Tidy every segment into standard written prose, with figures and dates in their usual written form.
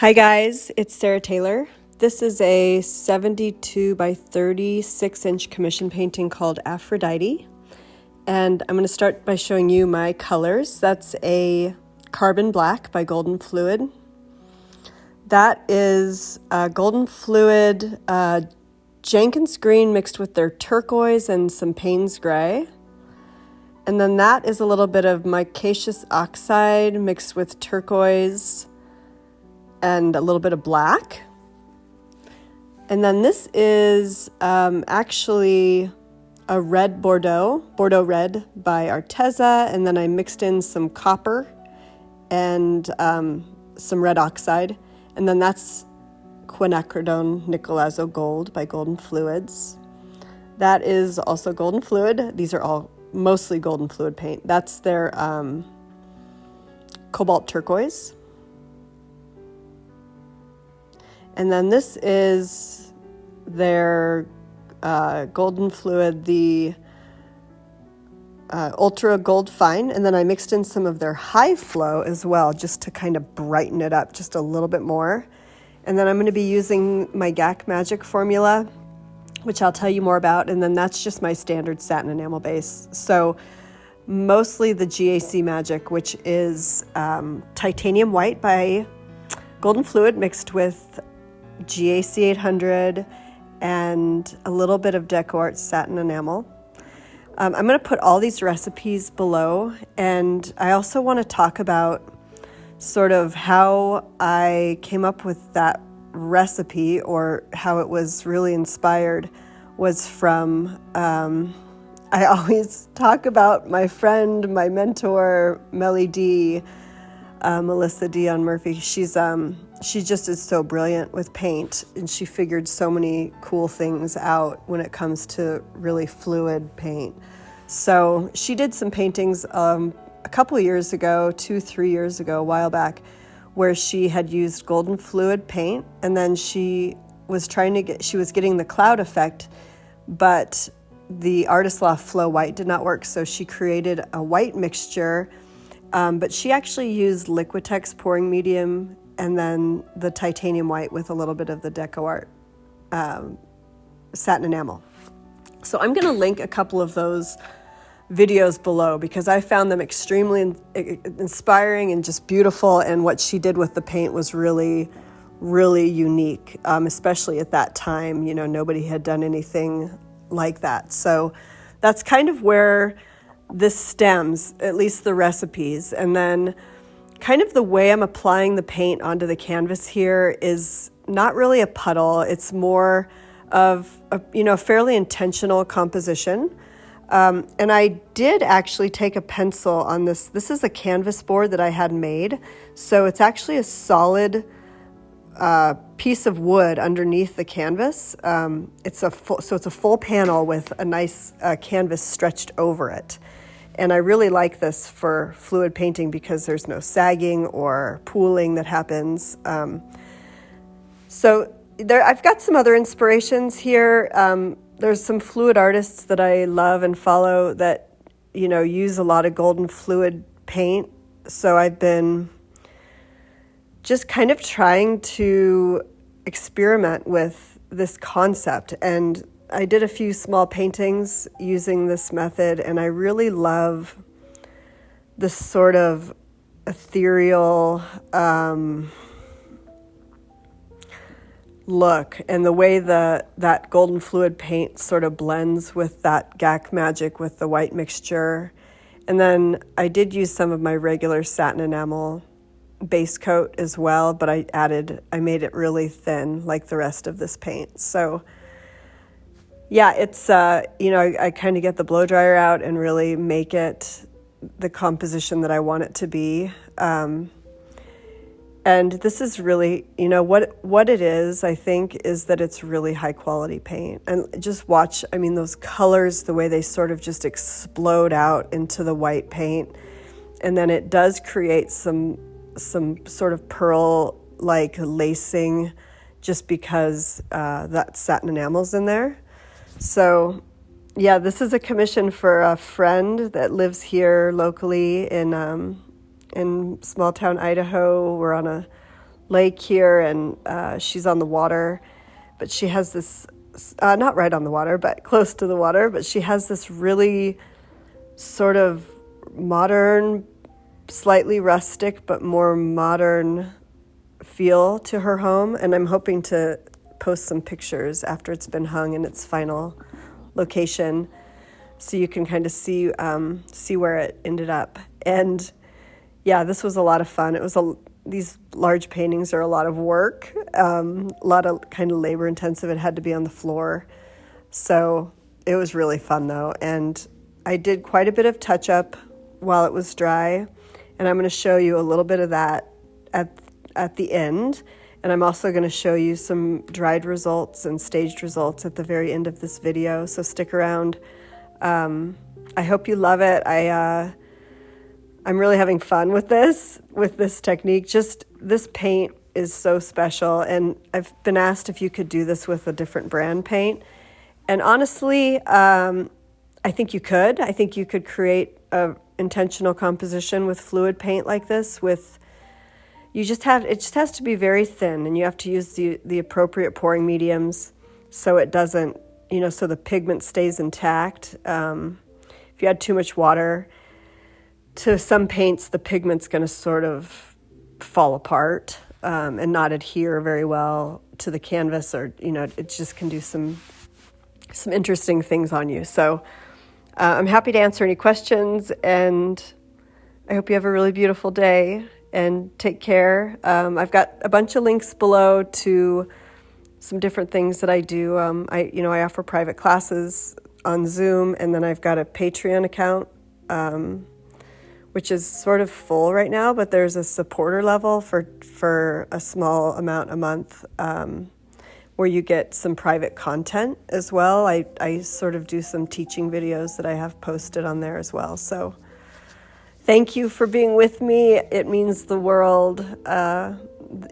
Hi guys, it's Sarah Taylor. This is a 72 by 36 inch commission painting called Aphrodite. And I'm going to start by showing you my colors. That's a carbon black by Golden Fluid. That is Golden Fluid Jenkins green mixed with their turquoise and some Payne's gray. And then that is a little bit of micaceous oxide mixed with turquoise and a little bit of black. And then this is actually a red Bordeaux red by Arteza, and then I mixed in some copper and some red oxide, and then that's quinacridone Nicolazo Gold by Golden Fluids. That is also Golden Fluid. These are all mostly Golden Fluid paint. That's their cobalt turquoise. And then this is their Golden Fluid, the Ultra Gold Fine. And then I mixed in some of their High Flow as well, just to kind of brighten it up just a little bit more. And then I'm going to be using my GAC Magic formula, which I'll tell you more about. And then that's just my standard satin enamel base. So mostly the GAC Magic, which is titanium white by Golden Fluid mixed with GAC 800 and a little bit of decoart satin enamel. I'm going to put all these recipes below, and I also want to talk about sort of how I came up with that recipe, or how it was really inspired was from, I always talk about my friend, my mentor, MelyD, Melissa Dion Murphy. She just is so brilliant with paint, and she figured so many cool things out when it comes to really fluid paint. So she did some paintings a couple of years ago, 2-3 years ago, a while back, where she had used Golden Fluid paint, and then she was getting the cloud effect, but the Artist Loft Flow White did not work, so she created a white mixture, but she actually used Liquitex pouring medium and then the titanium white with a little bit of the decoart satin enamel. So I'm going to link a couple of those videos below because I found them extremely inspiring and just beautiful, and what she did with the paint was really, really unique, especially at that time. You know, nobody had done anything like that. So that's kind of where this stems, at least the recipes. And then kind of the way I'm applying the paint onto the canvas here is not really a puddle. It's more of a fairly intentional composition. And I did actually take a pencil on this. This is a canvas board that I had made. So it's actually a solid piece of wood underneath the canvas. It's a full panel with a nice canvas stretched over it. And I really like this for fluid painting because there's no sagging or pooling that happens. So I've got some other inspirations here. There's some fluid artists that I love and follow that, use a lot of Golden Fluid paint. So I've been just kind of trying to experiment with this concept, and I did a few small paintings using this method, and I really love this sort of ethereal look, and the way that Golden Fluid paint sort of blends with that GAC Magic with the white mixture. And then I did use some of my regular satin enamel base coat as well, but I made it really thin like the rest of this paint. So yeah, it's, I kind of get the blow dryer out and really make it the composition that I want it to be. And this is really, what it is, I think, is that it's really high quality paint. And just watch, those colors, the way they sort of just explode out into the white paint. And then it does create some sort of pearl-like lacing just because that satin enamel's in there. So yeah, this is a commission for a friend that lives here locally in small town Idaho. We're on a lake here, and she's on the water, but she has this, not right on the water, but close to the water, but she has this really sort of modern, slightly rustic, but more modern feel to her home. And I'm hoping to post some pictures after it's been hung in its final location, so you can kind of see where it ended up. And yeah, this was a lot of fun. These large paintings are a lot of work, a lot of kind of labor intensive. It had to be on the floor. So it was really fun though. And I did quite a bit of touch up while it was dry. And I'm going to show you a little bit of that at the end. And I'm also going to show you some dried results and staged results at the very end of this video. So stick around. I hope you love it. I'm really having fun with this technique. Just this paint is so special. And I've been asked if you could do this with a different brand paint. And honestly, I think you could. I think you could create a intentional composition with fluid paint like this. It just has to be very thin, and you have to use the appropriate pouring mediums so it doesn't, so the pigment stays intact. If you add too much water to some paints, the pigment's going to sort of fall apart and not adhere very well to the canvas, or it just can do some interesting things on you. So I'm happy to answer any questions, and I hope you have a really beautiful day, and take care. I've got a bunch of links below to some different things that I do. I offer private classes on Zoom, and then I've got a Patreon account, which is sort of full right now, but there's a supporter level for a small amount a month, where you get some private content as well. I sort of do some teaching videos that I have posted on there as well. So thank you for being with me. It means the world.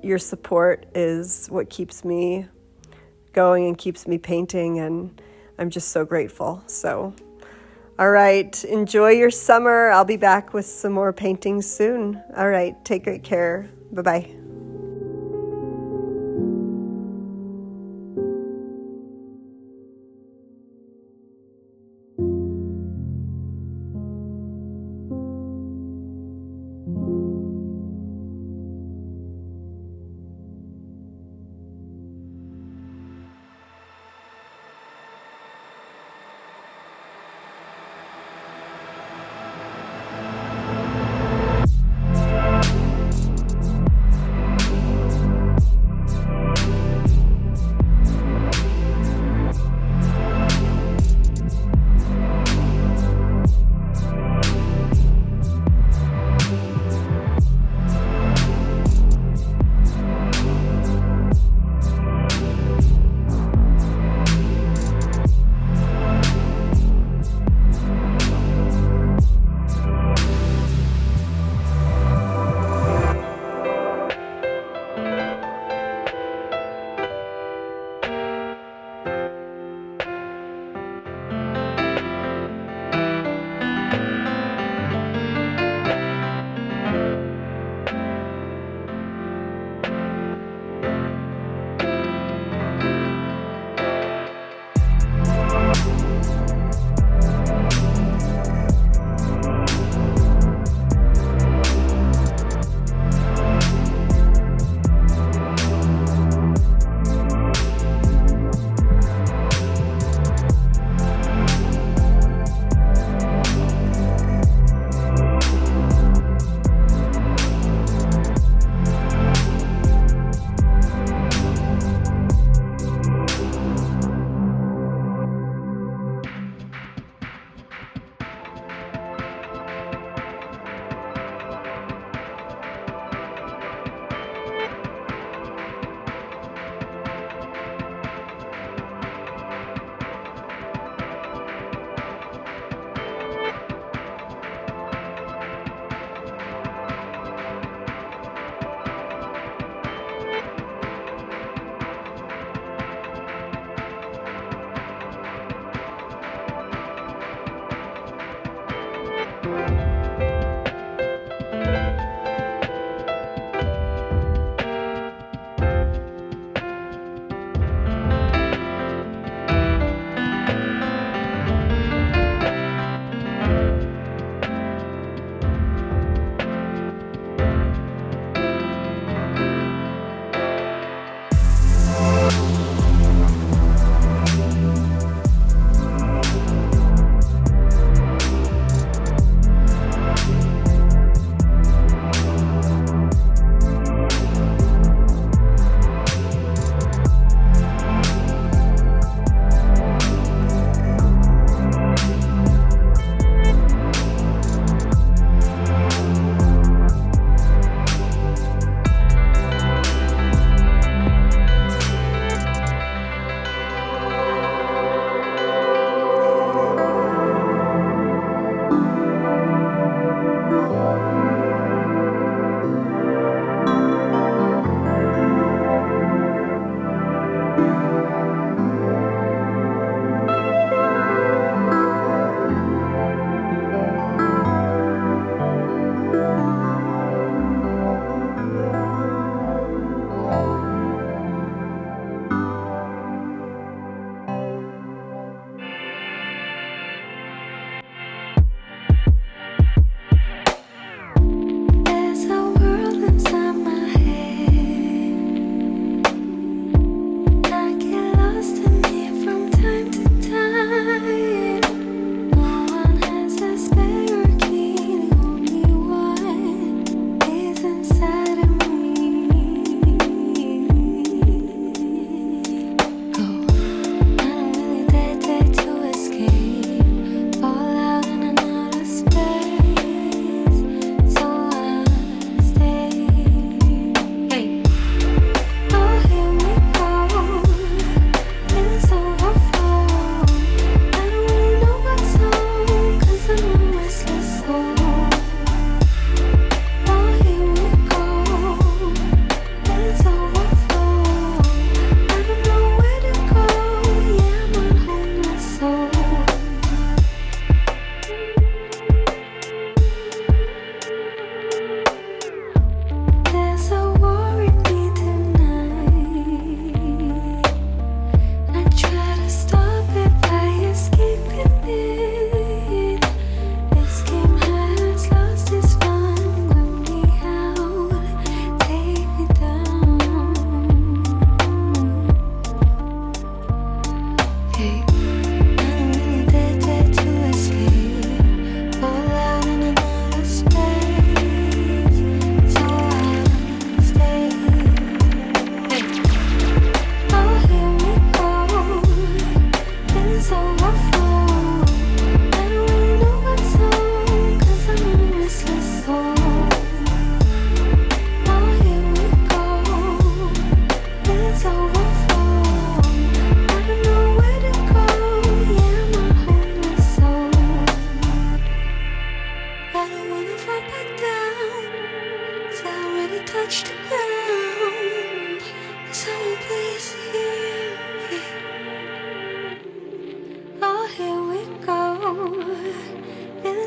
Your support is what keeps me going and keeps me painting, and I'm just so grateful. So, all right, enjoy your summer. I'll be back with some more paintings soon. All right, take great care. Bye-bye.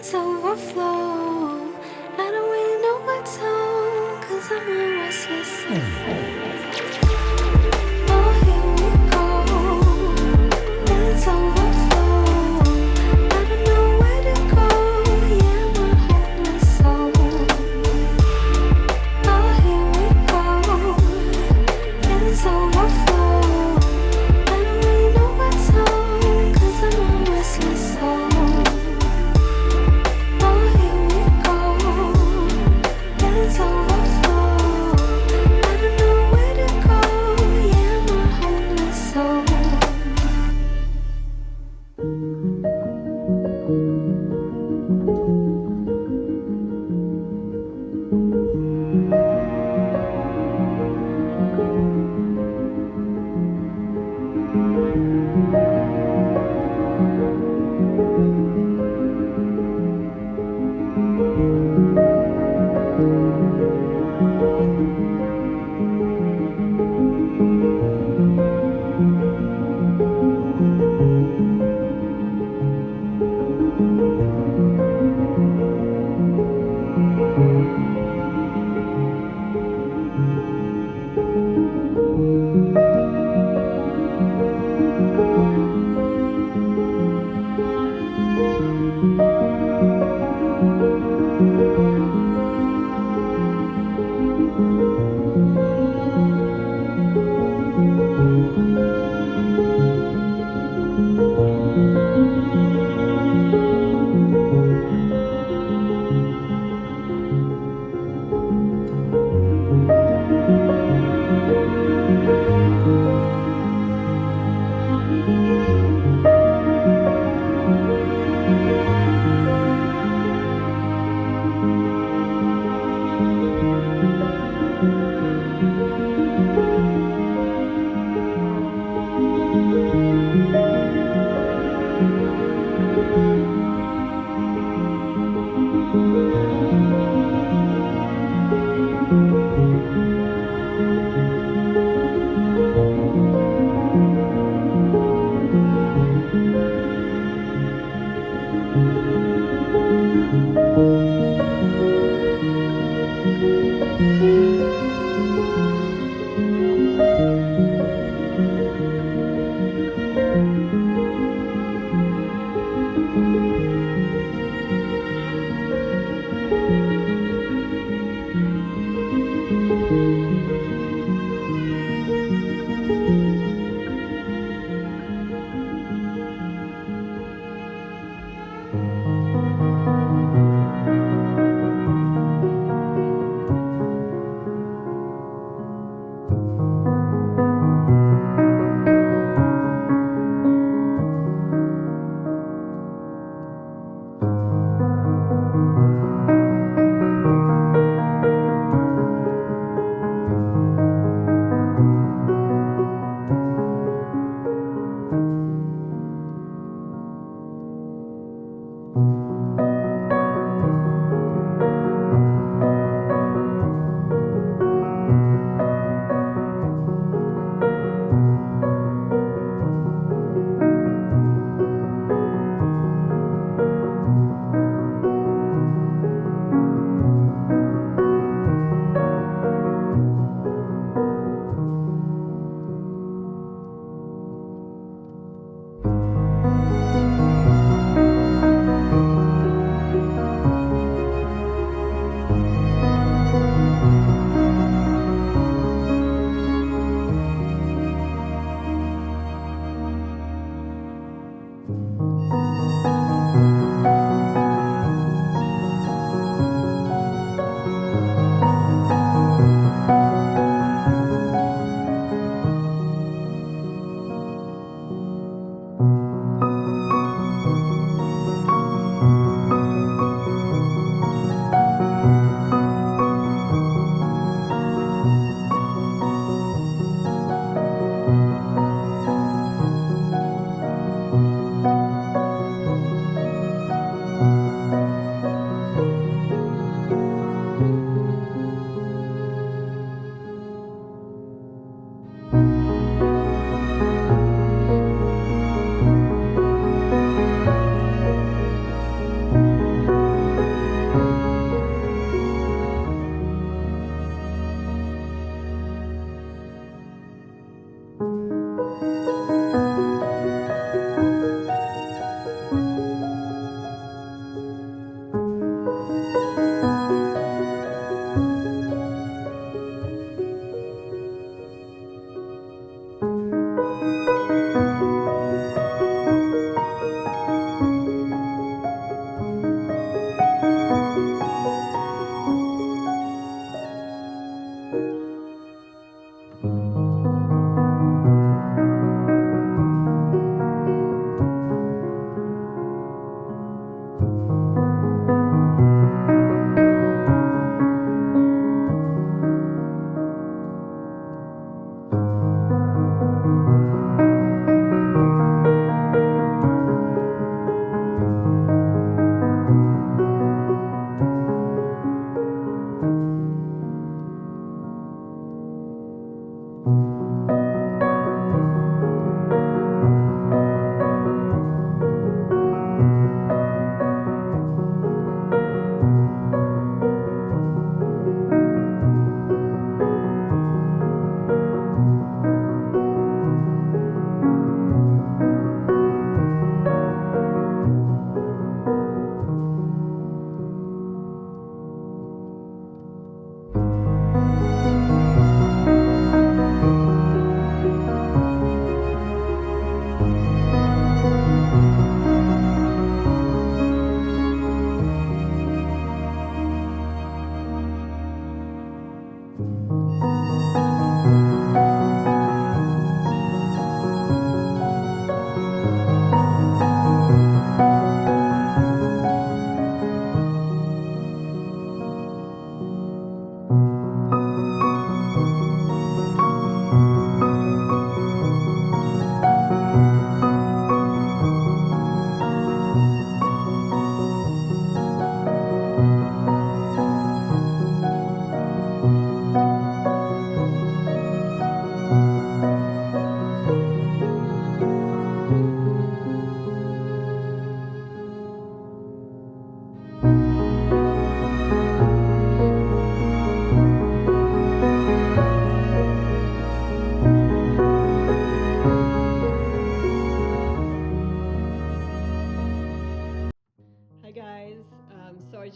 it's overflow. I don't really know what to, 'cause I'm a restless soul. Oh, here we go, and it's overflow. I don't know where to go, yeah, I'm a hopeless soul. Oh, here we go, and it's overflow. I don't really know what to, 'cause I'm a restless soul. Oh, here we go, and it's overflow. I don't know where to go, yeah, I'm a hopeless soul.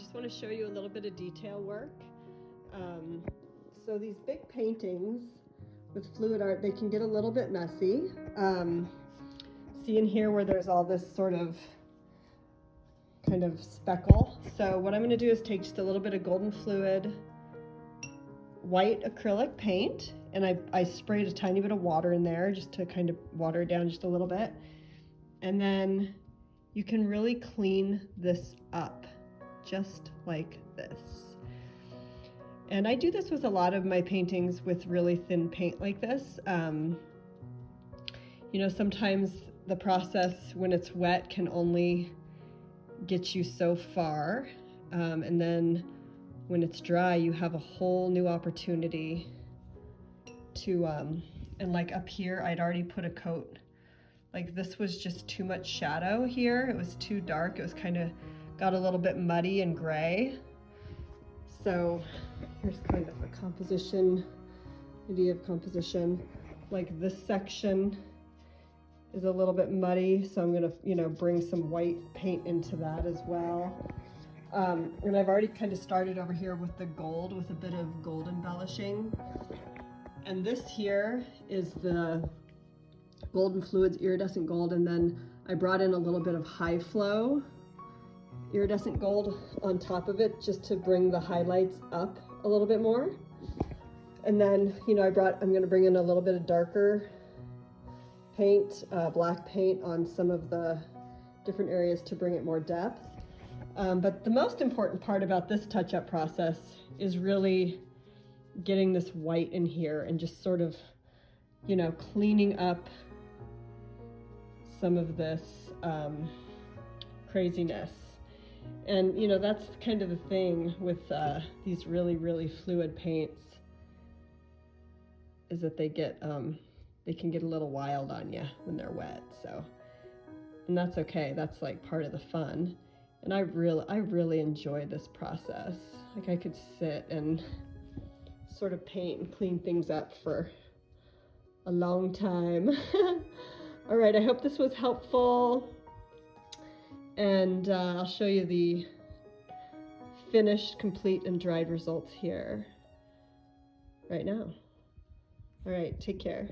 just want to show you a little bit of detail work. So these big paintings with fluid art, they can get a little bit messy. See in here where there's all this sort of kind of speckle. So what I'm going to do is take just a little bit of golden fluid, white acrylic paint, and I sprayed a tiny bit of water in there just to kind of water it down just a little bit. And then you can really clean this up just like this. And I do this with a lot of my paintings with really thin paint like this. You know, sometimes the process when it's wet can only get you so far. And then when it's dry, you have a whole new opportunity to, and like up here, I'd already put a coat. Like this was just too much shadow here. It was too dark. It was kind of got a little bit muddy and gray. So here's kind of a composition, idea of composition. Like this section is a little bit muddy, so I'm gonna, you know, bring some white paint into that as well. And I've already kind of started over here with the gold, with a bit of gold embellishing. And this here is the Golden Fluids iridescent gold, and then I brought in a little bit of high flow iridescent gold on top of it just to bring the highlights up a little bit more. And then, you know, I'm gonna bring in a little bit of darker paint, black paint on some of the different areas to bring it more depth. But the most important part about this touch-up process is really getting this white in here and just sort of, you know, cleaning up some of this craziness. And, you know, that's kind of the thing with these really, really fluid paints, is that they can get a little wild on you when they're wet. So, and that's okay. That's like part of the fun. And I really enjoy this process. Like I could sit and sort of paint and clean things up for a long time. All right, I hope this was helpful. And I'll show you the finished, complete, and dried results here right now. All right, take care.